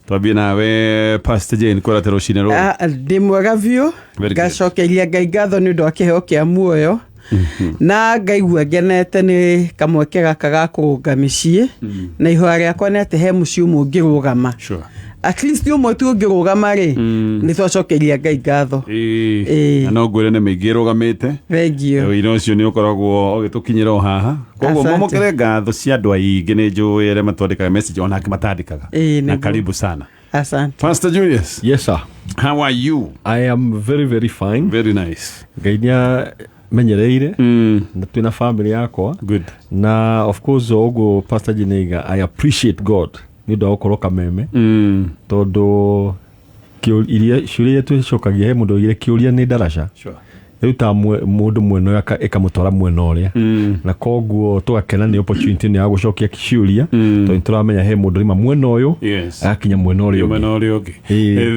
Twabie nawe Pastor Jane kora teroshine ro. Ndimwega biũ ngacokeria Ngai ngatho nĩ ũndũ wa kĩheo kĩa muoyo na ngaigua ngenete nĩ kamweke gaka ga kũrũnga mĩciĩ na ihoya rĩakwa nĩ atĩ he mũciĩ ũmwe ũngĩrũgama. Sure. At least ũmwe tu ũngĩrũgama rĩ nĩ twacokeria Ngai ngatho. No ngwĩre nĩ mĩingĩ ĩrũgamĩte. Thengio. Wĩra ũcio nĩ ũkoragwo ũgĩtũkinyĩra o haha. Koguo mũmũkĩre ngatho cia andũ aingĩ nĩ njũĩ arĩa matwandĩkaga message ona angĩ matandĩkaga. Na karibu sana. Asante. Pastor Julius. Yes, sir. How are you? I am very, very fine. Very nice. Ngainia menyereire na twina family yakwa. Good. Na of course ogo Pastor Jinega, I appreciate God. Ni ndo okoroka meme. Todo iria shuria tucokagia he mundu ile kiuria ni darasha. Sure. Ruta mundu mweno ekamutora mweno uria na koguo twakena ni opportunity ni agucokia kishuria to nturamenya he mundu rima mweno uyu akinya mweno uria ungi.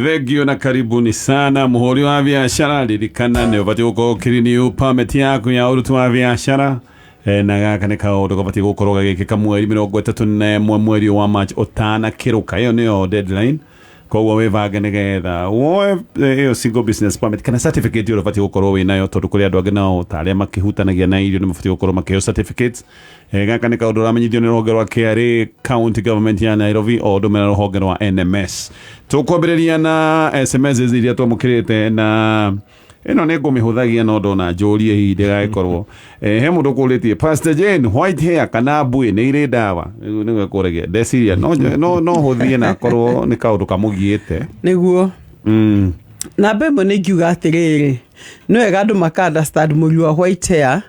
Thengio na karibuni sana muhuri wa biashara ririkana ni ubati gukorwo kirini permit yaku ya urutu wa biashara na gaka nĩ kaũndũ gabatiĩ gũkorwo gagĩkĩka mweri 31 mweri wa March otana kiruka iyo niyo deadline. Koguo wevange nigetha woe iyo single business permit kana certificate yo batiĩ gũkorwo wĩnayo tondũ kũrĩ andũ angĩ nao tarĩa makĩhutanagia na irio nĩ mabatiĩ gũkorwo makĩheo certificates. Gaka nĩ kaũndũ ramenyithio nĩ rũhonge rwa KRA county government ya Nairobi o ũndũ ũmwe na rũhonge rwa NMS. Tũkwambĩrĩria na SMS iria twamũkĩrĩte na eno nĩ ngũmĩhũthagia no ndona njũrie ihinda gagĩkorwo he mũndũ kũrĩtie Pastor Jane white hair kana mbui nĩ irĩ ndawa nĩwe kũregia ndeciria no hũthie na korwo nĩ kaũndũ kamũgiĩte nĩguo namba ĩmwe nĩ ngiuga atĩrĩrĩ nĩ wega andũ maka-understand mũri wa white hair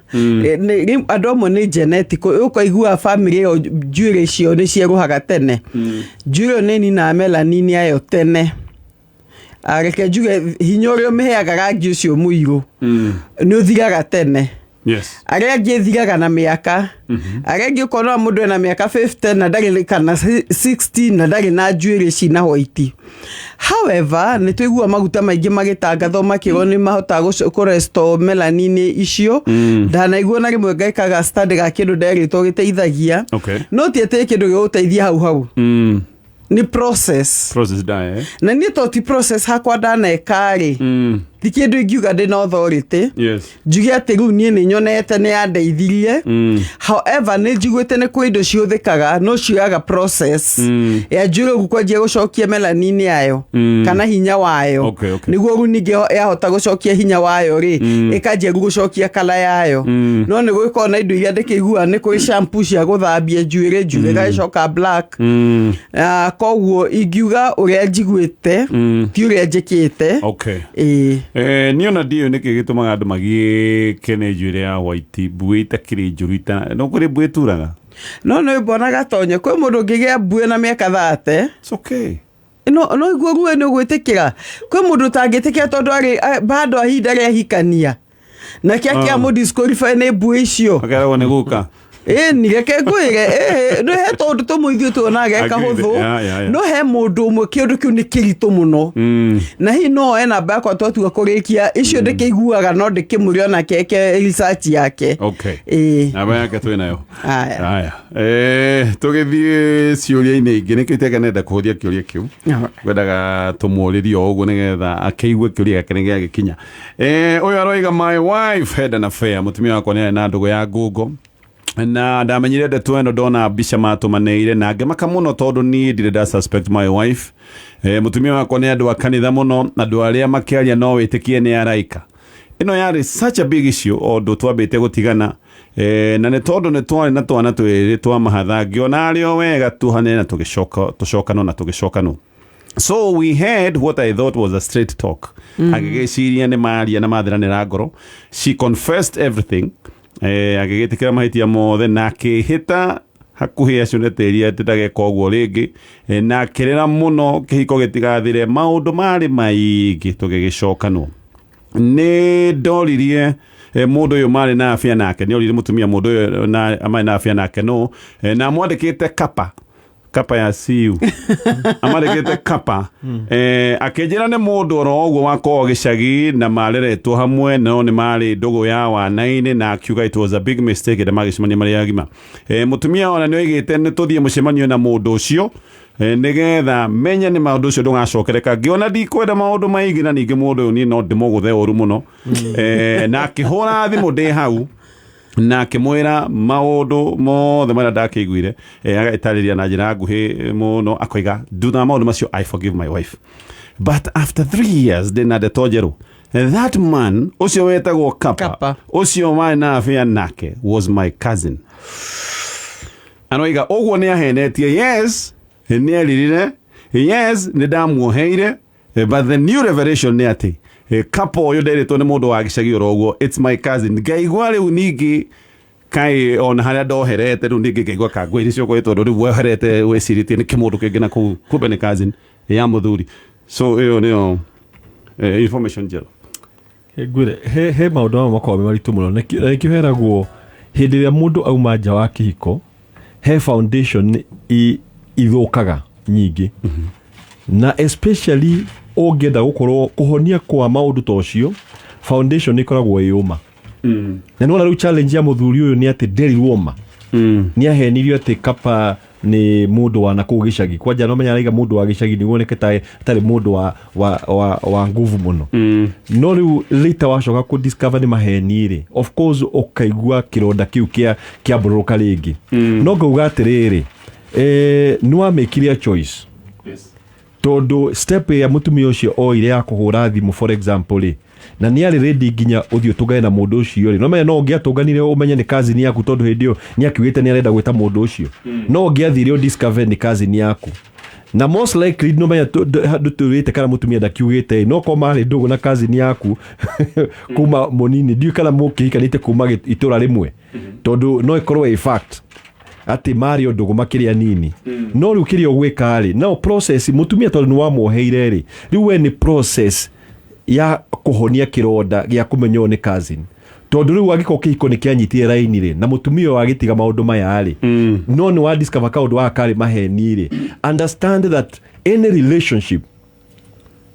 andũ amwe nĩ genetic ũkaigua family ĩyo njuĩrĩ icio nĩ cierũhaga tene njuĩrĩ nĩ nina melanin yayo tene areke njuge hinya ũrĩa ũmĩheaga rangi ũcio mũirũ nĩ ũthiraga tene. Yes. Arĩa angĩ thiraga na mĩaka arĩa angĩ ũkona mũndũ ena mĩaka 50 na ndarĩ kana 60 na ndarĩ na njuĩrĩ cina white. However nĩ tũigua maguta maingĩ magĩtangathwo makĩrwo nĩ mahotaga kũrestore melanin icio ndanaigua na rĩmwe ngaikaga study ga kĩndũ nderĩtwo gĩteithagia no ti atĩ kĩndũ gĩgũteithia hau ni process die na ni toti process hakwa ndaneka-rĩ ti kĩndũ ingiuga ndĩ na authority njuge atĩ rĩu niĩ nĩ nyonete nĩ yandeithirie. However nĩ njiguĩte nĩ kwĩ indo cihũthĩkaga no cioyaga process ya njuĩrĩ gũkwanjia gũcokia melanin yayo kana hinya wayo nĩguo rĩu ningĩ yahota gũcokia hinya wayo-rĩ ĩkanjia gũcokia kala yayo no nĩ gũgĩkorwo na indo iria ndĩkĩiguaga nĩ kũrĩ shampoo cia gũthambia njuĩrĩ ĩgacoka black. Koguo ingiuga ũrĩa njiguĩte ti ũrĩa njĩkĩte. Niona ndiyo nĩkĩ gĩtũmaga andũ magĩke nĩ njuĩrĩ ya white mbui itakĩrĩ njũru no kũrĩ mbui turaga no mbonaga tonye kwĩ mũndũ ũngĩgĩa mbui na mĩaka 30. It's okay. No iguo ruo nĩ ũgwĩtĩkĩra kwĩ mũndũ tangĩtĩkĩra tondũ arĩ bado ahinda rĩa hikania na kĩa mũdisqualify nĩ mbui icio agaragwo nĩ gũka ni reke ngwĩre no he tondũ tũmũithio tuonaga kahũthũ no he mũndũ ũmwe kĩndũ kĩu nĩ kĩritũ mũno na hi no namba yakwa twatua kũrĩkia icio ndĩkĩiguaga no ndĩkĩmũrĩ ona keke research yake. Namba yake twĩnayo haya tũgĩthiĩ ciũria-inĩ ingĩ nĩkĩo iteganenda kũhũthia kĩũria kĩu ngwendaga tũmũũrĩrie o ũguo nĩgetha akĩigue kĩũria gake nĩ gĩagĩkinya. Ũyũ aroiga my wife had an affair mũtumia wakwa nĩ arĩ na ndũgũ ya ngungo na ndamenyire ndeto ĩno ndona mbica matũmanĩire na ngĩmaka mũno tondũ niĩ ndirĩ nda suspect my wife. Mũtumia wakwa nĩ andũ a kanitha mũno na andũ arĩa makĩaria no wĩtĩkie nĩ araika. Ĩno yarĩ such a big issue o ũndũ twambĩte gũtigana na nĩ tondũ nĩ twarĩ na twana twĩrĩ twa mahatha ngĩona arĩ o wega tuhane na tũgĩcokano. So we had what I thought was a straight talk. Agĩgĩciria nĩ maria na matheranĩra ngoro. She confessed everything. Agĩgĩtĩkĩra mahĩtia mothe na akĩhĩta hakuhĩ acio nĩ tĩri atĩndageka ũguo rĩngĩ na akĩrĩra mũno kĩhiko gĩtigathire maũndũ marĩ maingĩ tũgĩgĩcokanwo. Nĩ ndoririe mũndũ ũyũ marĩ na afya nake nĩ orire mũtumia mũndũ ũyũ marĩ na afya nake no na mwandĩkĩte kapa ya siu amarĩkĩte kapa akĩnjĩra nĩ mũndũ oro ũguo wakorwo gĩcagi na mareretwo hamwe no nĩ marĩ ndũgũ ya wanainĩ na akiuga it was a big mistake na magĩcemania marĩ agima. Mũtumia ona nĩ oigĩte nĩ tũthiĩ mũcemanio na mũndũ ũcio nigetha menya ni maundu cio ndungacokereka ngiona ndikwenda maundu maingi na ningi mundu ni no ndimuguthe uru muno na akihura thimu ndi hau na akimwira maundu mothe maria ndakiguire agaitarĩria na njĩra nguhĩ muno akoiga ndutha maundu macio I forgive my wife. But after 3 years ndina ndeto that man ucio wetagwo Kapa ucio mai na afia nake was my cousin. Anoiga oguo ni ahenetie, yes ni eririre, yes ni ndamuoheire, but the new revelation ni ati Kapa uyu nderitwo ni mundu wa gicagi oroguo, it's my cousin. Ngaigua riu ningi kai on haria ndoherete riu ningi ngaigua kangwiri cio kwetwo riu weherete weciritie ni kimundu kingi na kumbe ni cousin ya muthuri. So iyo ni information jero ngwire he maundu ma makorwo maritu muno nikiheragwo hindi ria mundu auma nja wa kihiko he foundation ithukaga nyingi na especially ungenda gukorwo kuhonia kwa maundu tocio foundation ni koragwo yuma na nona riu challenge ya muthuri uyu ni ati nderirwo ma ni ahenirio ati Kapa ni mundu wa nakuu gicagi kwanja no menya raiga mundu wa gicagi ni woneke tari mundu wa nguvu muno no riu later wacoka ku discover ni maheni ri of course ukaigua kironda kiu kia buruka ringi no ngauga atiriri ni wa make a choice tondu step ya mutumia ucio oire ya kuhura thimu for example ri na ni ari ready nginya uthio tugane na mundu ucio ri no menya no ngiatuganire umenye ni cousin yaku tondu hindi yo ni akiwite ni arenda gwita mundu ucio no ngiathire o discover ni cousin yaku na most likely no menya turite kana mutumia ndakiugite no ko mari ndugu na cousin yaku kuma monini ndio kana mukihikanite kuma itura rimwe tondu no ikorwo a fact ati Mario ndugu makiria nini no riu kirio gwika ri no process mutumia tondu ni wa muheire ri riu we ni process ya kuhonia kironda gia kumenyo ni cousin tondu riu agiko kihiko ni kianyitie raini ri na mutumia wagitiga maundu maya ri no ni wa discover kaundu wa kari maheni ri understand that any relationship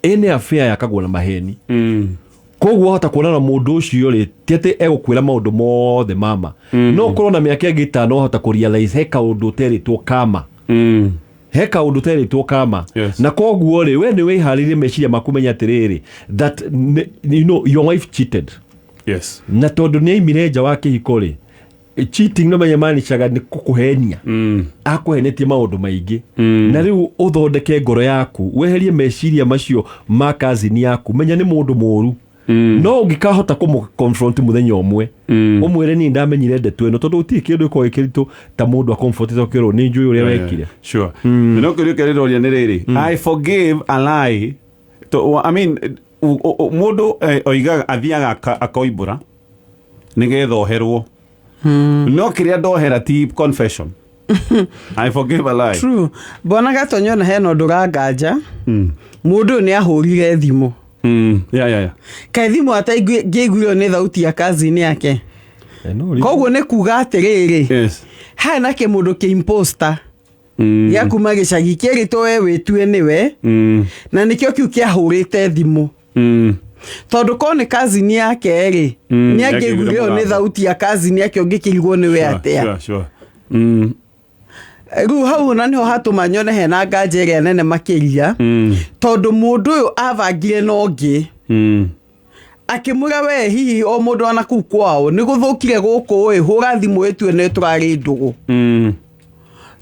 any affair yakagwo na maheni koguo hota kuona na mundu ucio ri tiete egukwira maundu mothe mama no korona miaka ingi 5 hota ku realize he kaundu teritwo kama he kaundu teritwo kama na koguo ri we ni wiharirie meciria makumenya atiriri that you know your wife cheated na tondu ni aimire nja wa kihiko ri cheating no menya manichaga ni kukuhenia akuhenetie maundu maingi na riu uthondeke ngoro yaku weherie meciria macio ma cousin yaku menya ni mundu moru no ngikahota confront muthenya umwe umwire ni ndamenyire ndetu eno tondu utie kindu ko ikiritu ta mundu a comfort to kiro ni njui uria wekire sure no kiri kero ria ni riri I forgive a lie to I mean mundu oiga athiaga akoibura nigetha oherwo no kiria ndohera ti confession I forgive a lie true bona gatonyo na heno nduranganja mundu ni ahurire thimu yeah. Kai thimu ataigurio ni thauti ya cousin yake. Koguo ni kuga atiriri. Yes. Hana ke mundu ke imposter. Ya kuma gicagi kirito we witue niwe. Na nikio kiu kiahurite thimu. Tondu ko ni cousin yake ri. Ni agigurio ni thauti ya cousin yake ongikirigwo niwe atia. Sure. Ru hau na niho hatumanyone hena nganje nene makiria tondu mundu uyu avangire nongi akimura we hihi o mundu ana ku kwao ni guthukire guku we hura thimu etue ne turari ndugu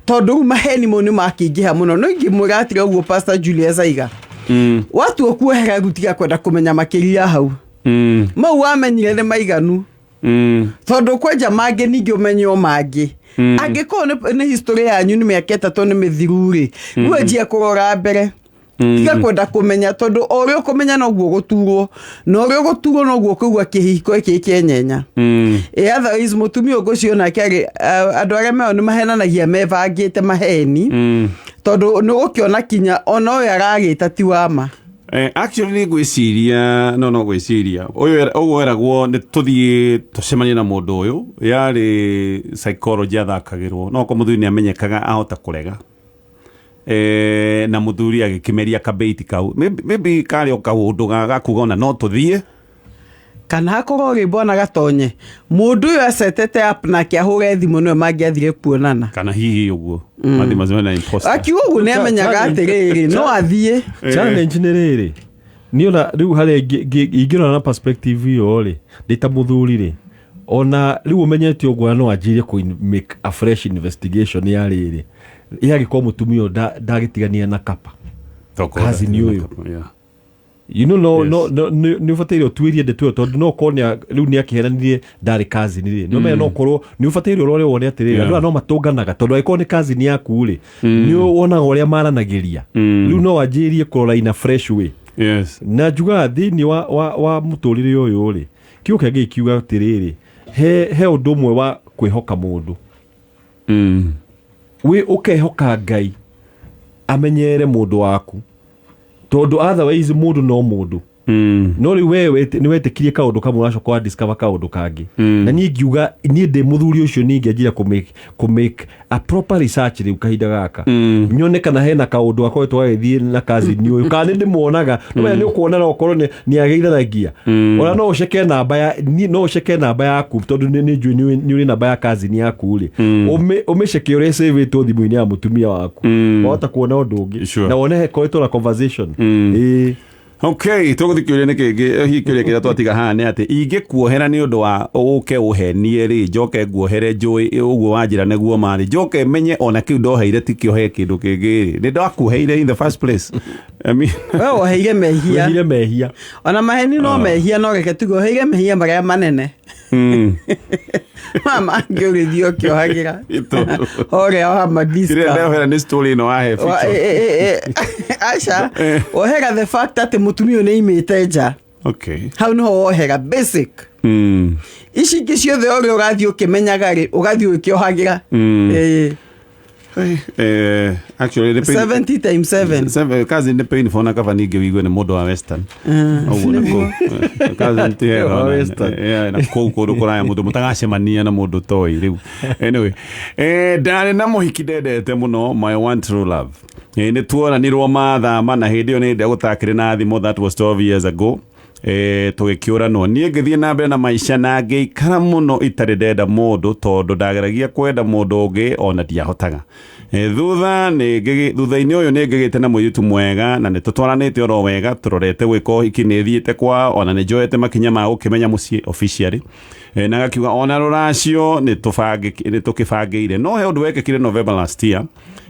tondu maheni moni makingiha muno no ngimura atire uguo Pastor Julius aiga watu okuhera rutiga kwenda kumenya makiria hau mau amenyire ne maiganu tondu kwenja mange ningi umenyo mange angikoo ni history yanyu ni miaka 3 ni mithiru ri gwenjia kurora mbere tiga kwenda kumenya tondu orio kumenya no guo guturwo no orio guturwo no guo kugwa kihiko iki kenyenya otherwise mutumia ugucio na kari andu aria meo ni mahenanagia mevangite maheni tondu ni gukiona kinya ona oyo aragita ti wama actually gwiciria no gwiciria uyu eragwo ni tuthie tucemanie na mundu uyu yari psychology athakagirwo no ko muthuri ni amenyekaga ahota kurega na muthuri agikimeria kabeti kau maybe kari o kaundu gakuga ona no tuthie kana hakorwo rwĩmbo na gatonye mũndũ ũyũ acetete app nake ahũre thimũ nĩwe mangĩathire kuonana kana hihi ũguo mathi mazima na imposter akiuga ũguo nĩ amenyaga atĩrĩrĩ no athiĩ challenge nĩ rĩrĩ niona rĩu harĩa ingĩrora na perspective ĩyo rĩ ndĩta mũthuri rĩ ona rĩu ũmenyete ũguo no anjĩrie ku make a fresh investigation ya rĩrĩ yagĩkorwo mũtumia ndagĩtigania na kapa kazi nĩ ũyũ you know no nĩ ũbataire ũtuĩrie ndeto tondũ no korwo rĩu nĩ akĩheranire ndarĩ kazi nĩ rĩ no menya no korwo nĩ ũbataire ũrore wone atĩrĩrĩ andũ no matũnganaga tondũ angĩkorwo nĩ kazi nĩ yaku rĩ nĩ wonaga ũrĩa maranagĩria rĩu no anjĩrie kũrora in a fresh way na njugaga thĩinĩ wa mũtũrĩre ũyũ rĩ kiugo kĩngĩ kiuga atĩrĩrĩ he ũndũ ũmwe wa kwĩhoka mũndũ we ũkehoka Ngai amenyere mũndũ waku tondu otherwise mũndũ no mũndũ no rĩu wewe nĩ wetĩkirie kaũndũ kamwe ũracoka wa discover kaũndũ kangĩ na niĩ ngiuga niĩ ndĩ mũthuri ũcio niĩ ngĩanjĩra ku make a proper research rĩu kahinda gaka nyone kana hena kaũndũ akoretwo agĩthiĩ na kazi nĩ ũyũ kana nĩ ndĩmuonaga no nĩ ũkuona no korwo nĩ agĩithanagia ona no ũceke namba yaku tondũ nĩ njũĩ namba ya kazi nĩ yaku rĩ ũmĩceke ũrĩa save-ĩtwo thimũ-inĩ ya mũtumia waku wahota kuona ũndũ ũngĩ na wone koretwo na conversation Okay, tũgũthikĩrĩria nĩ kĩngĩ hihi kĩrĩa kĩrĩa twatiga haha nĩ atĩ ingĩkuohera nĩ ũndũ wa ũke ũhenie rĩ njoke nguohere njũĩ ũguo wanjĩra nĩguo marĩ njoke menye ona kĩu ndoheire ti kĩohe kĩndũ kĩngĩ rĩ nĩ ndakuheire in the first place we woheire mehia ona maheni no mehia no reke tugoheire mehia marĩa manene mama ngĩũrĩthio kĩohagĩra ũrĩa wa madiska kĩrĩa ndohera nĩ story ĩno wahe aca wohera the fact atĩ mũtumia nĩ imĩte nja hau nĩho wohera basic ici ingĩ ciothe ũrĩa ũgathiĩ ũkĩmenyaga rĩ ũgathiĩ ũkĩohagĩra actually 70 times 7 kazi nĩ painful na kaba ningĩ wĩigue nĩ mũndũ wa western ũguo nĩguo kazi nĩ tĩhega na kũndũ kũraya mũndũ mũtagacemania na mũndũ toĩ rĩu anyway ndarĩ na mũhiki ndendete mũno my one true love nĩ tuonanirwo mathama na hĩndĩ ĩyo nĩ ndegũtakĩrĩ na thimũ that was 12 years ago tũgĩkĩũranwo niĩ ngĩthiĩ na mbere na maica na ngĩikara mũno itarĩ ndenda mũndũ tondũ ndageragia kwenda mũndũ ũngĩ ona ndiahotaga thutha-inĩ ũyũ nĩ ngĩgĩte na mũirĩtu mwega na nĩ tũtwaranĩte oro wega tũrorete gwĩka ũhiki nĩ thiĩte kwa ona nĩ njoete makinya ma gũkĩmenya mũciĩ officially na gakiuga ona rũracio nĩ tũkĩbangĩire no he ũndũ wekĩkire November last year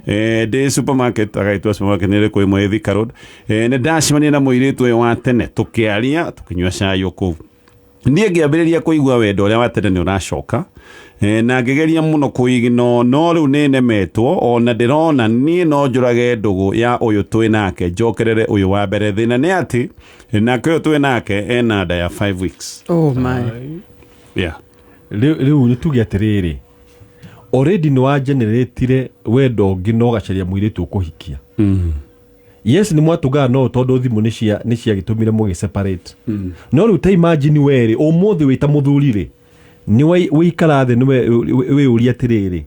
ndĩ supermarket agaitwa supermarket nĩ rĩkũ ĩmwe Thika Road nĩ ndacemania na mũirĩtu ũyũ wa tene tũkĩaria tũkĩnyua cai kũu niĩ ngĩambĩrĩria kũigua wendo ũrĩa wa tene nĩ ũracoka na ngĩgeria mũno kũigino no rĩu nĩ nemetwo ona ndĩrona niĩ no njũrage ndũgũ ya ũyũ twĩ nake njokerere ũyũ wa mbere thĩna nĩ atĩ nake ũyũ twĩ nake ena nda ya 5 weeks rĩu nĩ tuge atĩrĩrĩ already nĩ wageneratire wendo ũngĩ no gacaria mũirĩtu ũkũhikia yes nĩ mwatũgaga no tondũ thimũ nĩ ciagĩtũmire mũgĩseparate no rĩu ta imagine werĩ ũmũthĩ wĩta mũthuri rĩ nĩ wĩikara thĩ wĩũria atĩrĩrĩ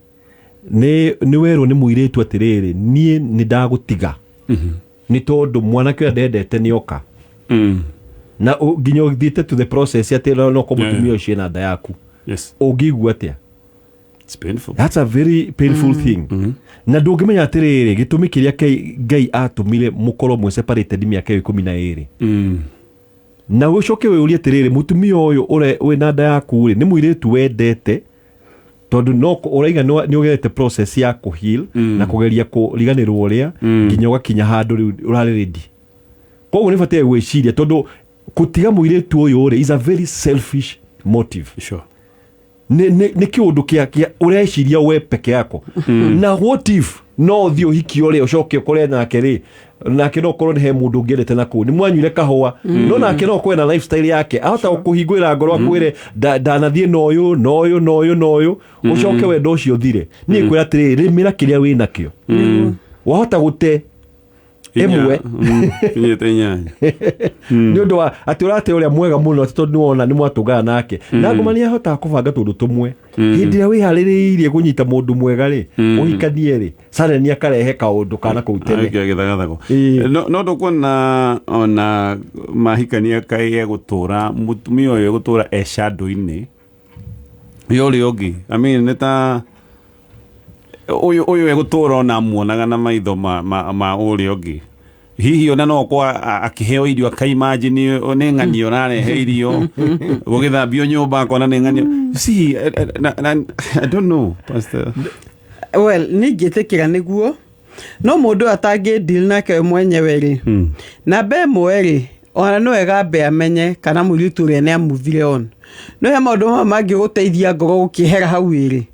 nĩ werwo nĩ mũirĩtu atĩrĩrĩ niĩ nĩ ndagũtiga nĩ tondũ mwanake ũrĩa ndendete nĩ oka na nginya ũthiĩte to the process atĩ no kũmũtumia ũcio na nda yaku ũngĩigua atĩa it's painful that's a very painful thing na ndũngĩmenya atĩrĩrĩ gĩtũmi kĩrĩa Ngai atũmire mũkorwo mwĩ separated mĩaka 12 na ũcoke wĩũrie atĩrĩrĩ mũtumia ũyũ ũrĩ na nda yaku rĩ nĩ mũirĩtu wendete tondũ no ũraiga nĩ ũgerete process ya kũheal na kũgeria kũriganĩrwo ũrĩa nginya ũgakinya handũ rĩu ũrarĩ ready koguo nĩ batiĩ gwĩciria tondũ gũtiga mũirĩtu ũyũ rĩ is a very selfish motive nĩ kĩũndũ kĩa ũreciria we peke yako na what if no thiĩ ũhiki ũrĩa ũcoke ũkore nake rĩ nake no korwo nĩ he mũndũ ũngĩendete na kũu nĩ mwanyuire kahũa no nake no kwena lifestyle yake ahota kũhingũra ngoro akwĩre ndanathiĩ na ũyũ ũcoke wendo ũcio thire niĩ kwĩra atĩrĩrĩ rĩmĩra kĩrĩa wĩ nakĩo wahota gũte emwe kinyete nyanya ni undu wa ati urate uria mwega muno ati tondu wona ni mwatugana nake na ngomania hota kubanga tundu tumwe hindi ya wihaririirie kunyita mundu mwega ri uhikanie ri sare ni akarehe kaundu kana kuutene githagathako no ndukona ona mahikania kai gutura mutumia uyu gutura shadow-ini yori ogi I mean neta uyu egutura ona muonaga na maitho ma uri ogi hihi ona no kwa akiheo irio akaimagine one ng'ani orarehe irio gugithambio nyumba akona ne ng'ani see I don't know pastor well ningitikira niguo no mundu atangi deal nake mwenyewe ri na be mweri ona no egambe amenye kana muritu ri ne amuvire on no ya maundu mangi guteithia ngoro gukihera hau iri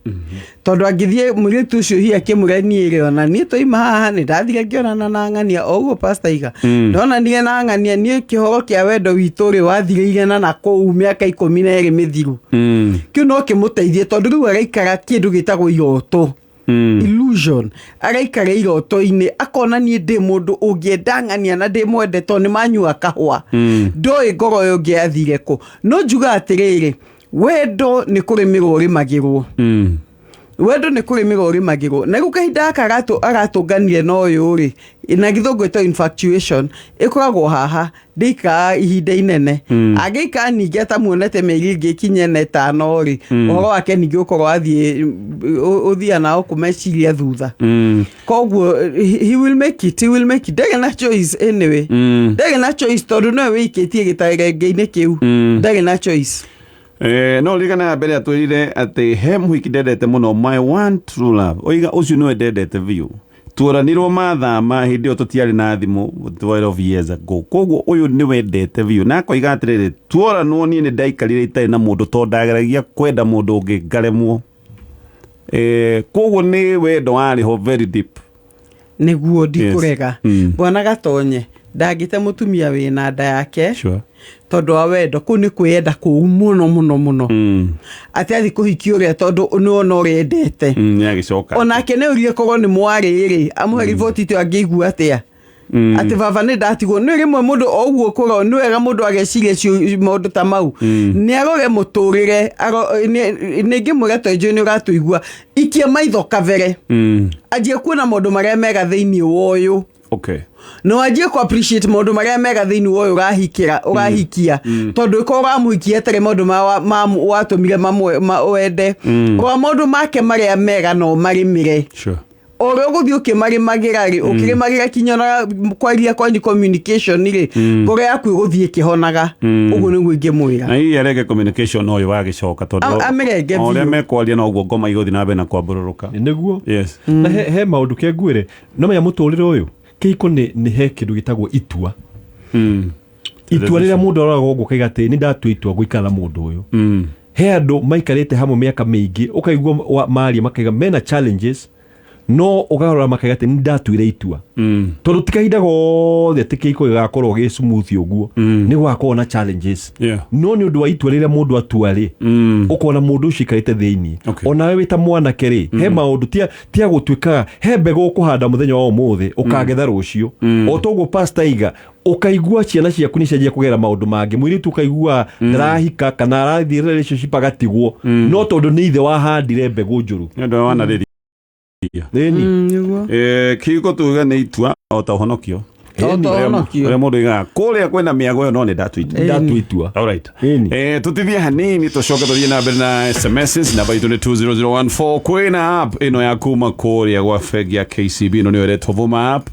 tondu angithie muritu ucio hi akimureni ri ona ni toima haha ni ndathire ngionana na ng'ania oguo pastor iga ndona nie na ng'ania nie kihoro kia wendo witu ri wathirire na kou miaka 12 mithiru kiu no kimuteithie tondu riu araikara kindu gitagwo iroto illusion araikara iroto-ini akona nie ndi mundu ungienda ng'ania na ndi mwende to ni manyua kahwa ndoi ngoro yo ngiathire ko no njuga atiriri wendo ni kurimirwo rimagirwo wendo ni kurimirwo rimagirwo na gukahinda agatunganire no uyu ri na githungu ito infatuation ikoragwo haha ndika ihinda inene agika ningi atamuonete meri ngikinye na 5 ri uhoro wake ningi ukorwo athie uthia nao kumeciria thutha koguo he will make it ndege na choice anyway ndege na choice tondu no wikitie gitarengeine kiu ndege na choice no ligana mbere atwirire ati he muhiki ndendete muno my one true love oiga ucio no ndendete view turanirwo mathama hindi o tutiari na thimu 12 years ago koguo uyu ni wendete view na koiga atiriri turanwo ni ndaikarire itari na mundu to ndageragia kwenda mundu ungi ngaremwo koguo ni wendo wari ho very deep niguo ndikurega bwana gatonye ndagite mutumia wina nda yake sure tondu wa wendo ku ni kwenda ku muno ati athi kuhikio ria tondu no riendete ni agicoka ona kene urie kogo ni mwari ri amuhe rivoti tu angigua atia ati baba ni ndatigwo ni rimwe mundu oguo kuro ni wega mundu ageciria cio mundu ta mau ni aroge muturire ni ngimwira tonju ni uratuigua ikia maitho kavere ajie kuona mundu maria mega thiini woyo okay no ajie ko appreciate mundu maria mega thiini woyo urahikia tondu ko uramuhikia tere mundu ma watumire wende kwa mundu make maria mega no marimire sure oro guthi ukimarimagira ri ukirimagira kinyona kwaria kwa communication ri kore yaku guthi kihonaga uguo niguo ingimwira na hii arege communication oyo wagicoka tondu amerege ole mekwaria no uguo ngoma iguthi na bena kwambururuka niguo yes na he maundu kengwire no menya muturire uyu kiko ni he kindu gitagwo itua itua rira mundu araga uguo kaigate ni ndatua itua guikara mundu uyu he andu maikarite hamwe miaka mingi ukaigua mari makaiga mena challenges no ugarora makagate ni ndatuire itua tondu tikahinda gothe tikiko igakorwo gi smooth uguo ni gwakorwo na challenges no ni undu wa itua rire mundu atuari ukona mundu ucikarite thiini ona we wita mwana keri he maundu tia gutwika he mbego ukuhanda muthenya wa umuthi ukagetha rucio otoguo pastor iga ukaigua ciana ciaku nicenjia kugera maundu mangi mwiri tu kaigua ndarahika kana arathie relationship agatigwo no tondu ni ithe wahandire mbego njuru ndo wana riri kiko tuga ni itua otahonokio ore mundu iga kuria kwena miago yo no ni ndatuitua alright tutithie hanini tucoke tuthie na mbere na SMS na baitu ni 20014 kwena app ino ya kuma kuria gwa fegi ya KCB no ni eretwo vuma app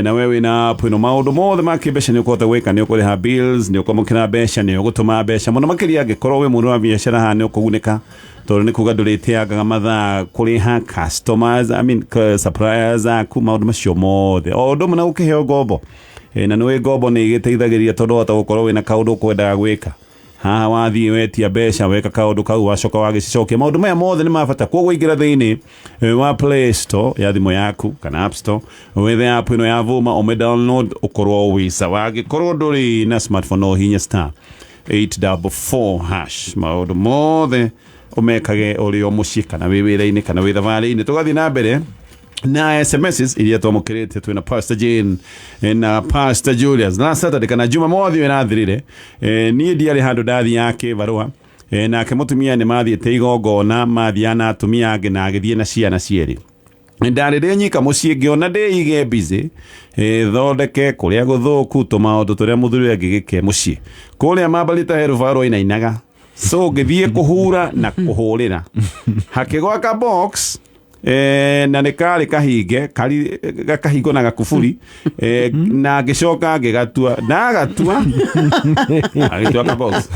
na wewe na app ino maundu mothe makibesha ni ukota weka ni ukuriha bills ni ukomukira besha ni ugutuma besha muno makiria ngikorwo we mundu wa biashara ha ni ukuguneka tondu ni kuga nduriteaga mathaa kuriha customers I mean suppliers aku maundu macio mothe o ndu muna ukiheo ngombo na niwe ngombo ni igiteithagiria tondu wata gukorwo wina kaundu kwendaga gwika haha wathie wetia besha weka kaundu kau wacoka wagicokia maundu maya mothe ni mabata koguo ingira thiini wa Play Store ya thimu yaku kana App Store wethe app ino ya Vuma o me download ukorwo wisa wagikorwo nduri na smartphone no hinya star 844# maundu mothe umekage uri o mucii kana wi wira-ini kana wi thabari-ini tugathi na mbere na SMS iria twamukirite twina Pastor Jane na Pastor Julius na Saturday kana juma mothi wena thirire nie ndiari handu ndathi yake barua na ke mutumia ni mathiete igongona mathiana atumia ange na agithie na ciana cieri ndarire nyika mucie ngiona ndeige busy thondeke kuria guthuku tumaundu turia muthuri angigike mucie kuria mabalita heruvaro inainaga so ngithie kuhura na kuhurira hakigwa ka box na nekari kahinge kahingo na gakuburi na ngicoka ngigatua ndagatua agitua ka box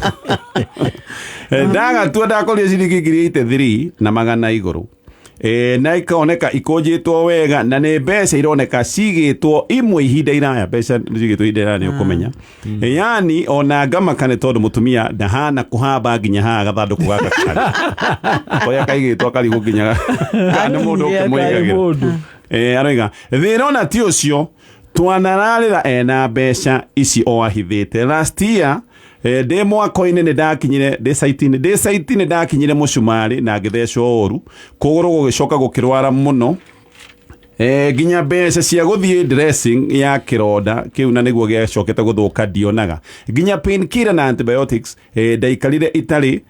ndagatua ndakoria ciringi 3 na magana iguru na ikaoneka ikonjitwo wega na ne mbeca ironeka cigitwo imwe ihinda iraya mbeca cigitwo ihinda iraya ukumenya yani ona ngama kane tondu mutumia ndahana kuhamba nginya ha gathanduku gaka koya kaigitwo karigu nginya kana mundu ukimwigagira aroiga thirona ti ucio twanararira ena mbeca ici o ahithite last year de mwako-ini ni ndakinyire de site ni ndakinyire mucumari na ngithecwo oru kuguru gugicoka gukirwara muno ginya mbeca cia guthie dressing ya kironda kiu na niguo giacokete guthuka ndionaga ginya painkiller na antibiotics ndaikarire itari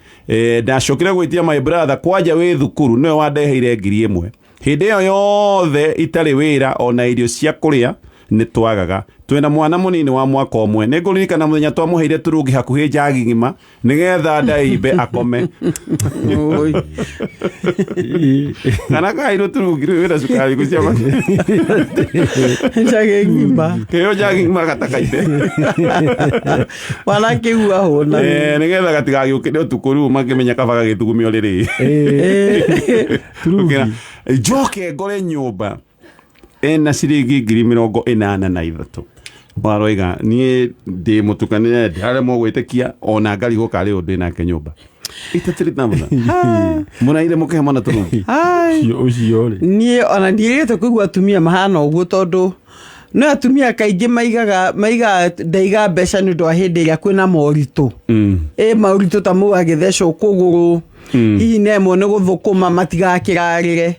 ndacokire gwitia my brother kwanja wi thukuru niwe wandeheire 1,000 hindi iyo yothe itari wira ona irio cia kuria ni twagaga twina mwana munini wa mwaka omwe niguririkana muthenya twamuheire turungi hakuhi njagi ngima nigetha ndaimbe akome kana kairo turungi wira sukari kuciama njagi ngima keo njagi ngima gatakaite wala kiua hona nigetha gatigagiukire utukuru makimenya kabaga gitugumio riri turungi joke ngore nyumba ena ciringi 83,000 waroiga nie ndi mutukanire ndare mo gwitikia ona ngari gukari undu na kenyumba itatiri tamuna munaire muke hamana turungi ucio ri nie ona ndirite kuigua atumia mahana uguo tondu no atumia kaingi maiga ndaiga mbeca ni ndo hindi iria kwina moritu mauritu ta mu agithecwo kuguru hihi nemo ni guthukuma matigakirarire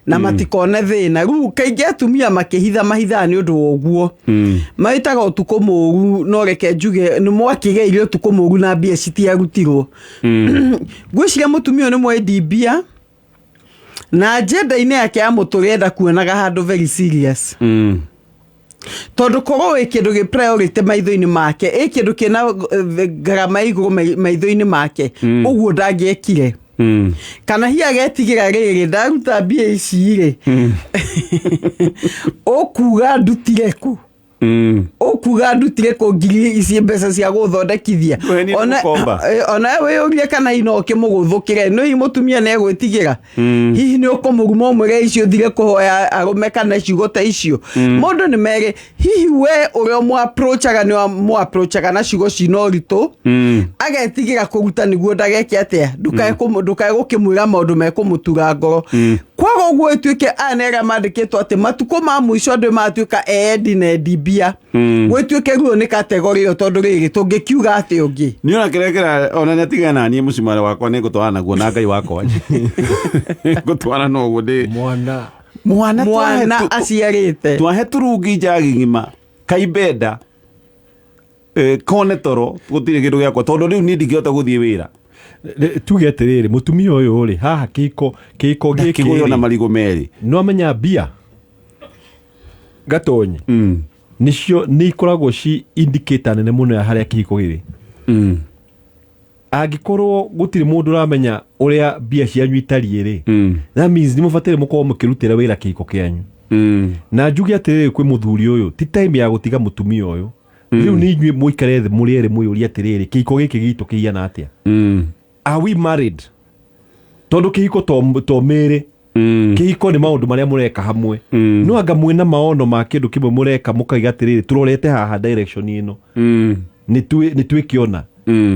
na matikone thina riu kaingi atumia makihitha mahitha ni undu woguo maitaga utuko muru no reke njuge ni mwakigeire utuko muru na mbia citiarutirwo gwiciria mutumia ni mwendi mbia na agenda-ini yake ya muturenda kuonaga handu very serious tondu korwo wi kindu gi priority maitho-ini make kindu kina garama iguru maitho-ini make uguo ndangiekire kana hi agetigira riri ndaruta mbia ici ri okuga ndutire ku okuga ndutire ku ngiri ici mbeca cia guthondekithia ona we urie kana ino kimuguthukire no i mutumia ne gwitigira hihi ni ukumuguma umwe icio thire kuhoya arume kana ciugo ta icio mundu ni mere hihi we urio mu approachaga ni mu approachaga na ciugo cino rito agetigira kuruta niguo ndageke atia ndukae gukimwira maundu mekumutura ngoro kwaga uguo ituike anera mandikitwo ati matuko ma mwisho ndu matuika endi na ndibia gwituike ruo ni kategori yo tondu riri tungikiuga ati ungi ni ona kirekera ona natigana nie mucimare wakwa ni gutwana guo na ngai wakwa gutwana no gundi mwana aciarite twahe turungi njagi ngima kaibenda kone toro gutire kindu giakwa tondu riu ni ndingihota guthie wira tuge atiriri mutumia uyu ri haha kiko giki na marigo meri no amenya mbia gatonye nicio ni ikoragwo ci indicator nene muno ya haria kihiko giri agikorwo gutire mundu ramenya uria mbia cianyu itariĩ ri that means ni mubatire mukorwo mukirutira wira kihiko kianyu na njuge atiriri kwi muthuri uyu ti time ya gutiga mutumia uyu riu ni inyuĩ muikare thĩ mũrĩere mũyũria atiriri kihiko giki gitu kihana atia are we married tondu kihiko to mere kihiko ni maundu maria mureka hamwe no anga mwina maono ma kindu kimwe mureka mukaiga atiriri turorete haha direction ino ni twikiona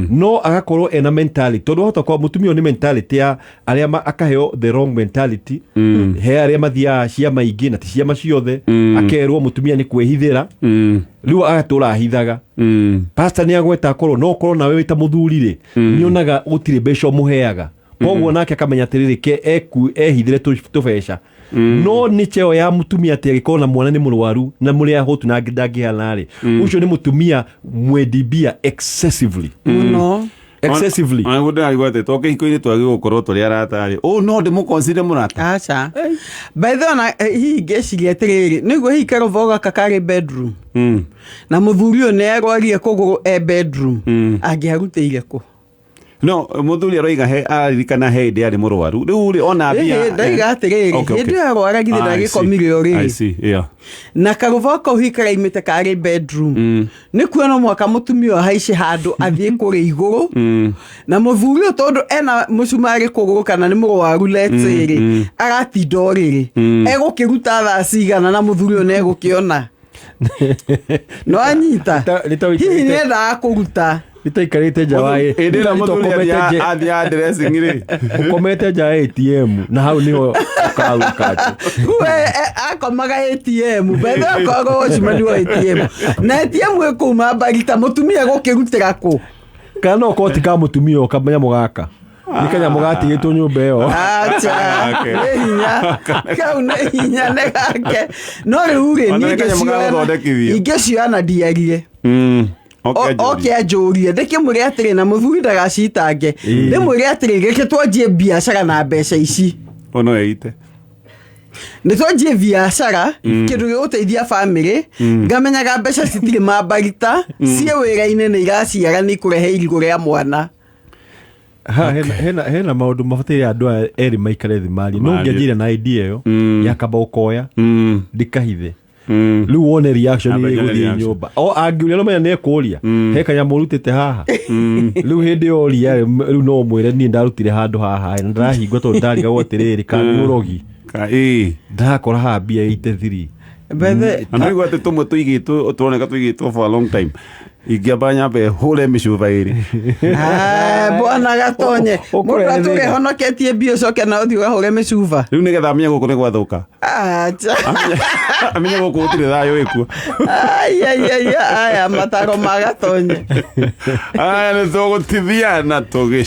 no agakorwo ena mentality tondu hota kwa mutumia ni mentality ya aria akaheo the wrong mentality he aria mathia cia maingi na ti cia maciothe akerwo mutumia ni kwehithira riu agatura hithaga pastor ni agweta akorwo no korwo nawe wita muthuri ri nionaga gutire mbeca muheaga koguo nake akamenya atiriri ke ehithire tubeca no ni cheo ya mutumia ati agikona na mwana ni mũrwaru na mũrĩa hotu na ngidangihana ri ucio ni mutumia mwendibia excessively excessively I would have got it. Okay, going to go to the oh no, the more consider Murata. Acha. By the way, he gets get nego he karo voga kakare bedroom. Na muthurio ne agwaria kogoro bedroom. Agiarute ileko. No, muthuri aroiga he arikana he ndi ari murwaru. Riu ri ona bia. Ndaiga atiriri. Hindi arwara githe ndagikomire ori. I see. Yeah. Na karuvoko hikara imite kare bedroom. Ni kuona mwaka mutumio haishi handu athie kuri iguru. Na muthurio tondu ena musumari kuguru kana ni murwaru let's say. Aratinda oriri. Egukiruta thaa cigana na muthurio ne gukiona. No anyita. Hihi nenda kuruta. Itaikarite jawaye ndira muthuri athi addressing ri ukomete ja ATM na hau niho karukaje we akomaga ATM bethe kogo cimani wa ATM na ATM ekuma barita mutumia gukirutira ku kana okoti ka mutumia okamenya mugaka nikanya mugatigitwo nyumba iyo acha hinya kau ne hinya ne gake no riu ri ni ingeciana ndiarie Okay ajurie ndeke muri atire na muthuri ndagacitange ndimuri atire geke twanjie biashara na mbeca ici ono eite ni twanjie biashara kindu giguteithia family ngamenyaga mbeca citire mabarita cie wira-ine ni iraciara ni kurehe irigo ria mwana hena maundu mabatire andu eri maikare thi mari no ngianjire na idea yo yakamba ukoya ndikahithe riu wone reaction ni guthie nyumba angiuria no menya ne kuria he kanya murutite haha riu hindi oria riu no mwire ni ndarutire handu haha na ndarahingo to ndariga gwatiriri kana urogi ka ndakora ha bia 83 bethe anaigwa ati tumwe tuigitwo tuoneka tuigitwo for a long time igiabanya be hole mishuva iri bwana gatonye mundu atuge honoketie bio coke na uthi ugahore mishuva riu nigetha amenya guku ni gwathuka acha amenya guku gutire thayo ikuo aya Mataaro ma gatonye ni tugutithia na tugic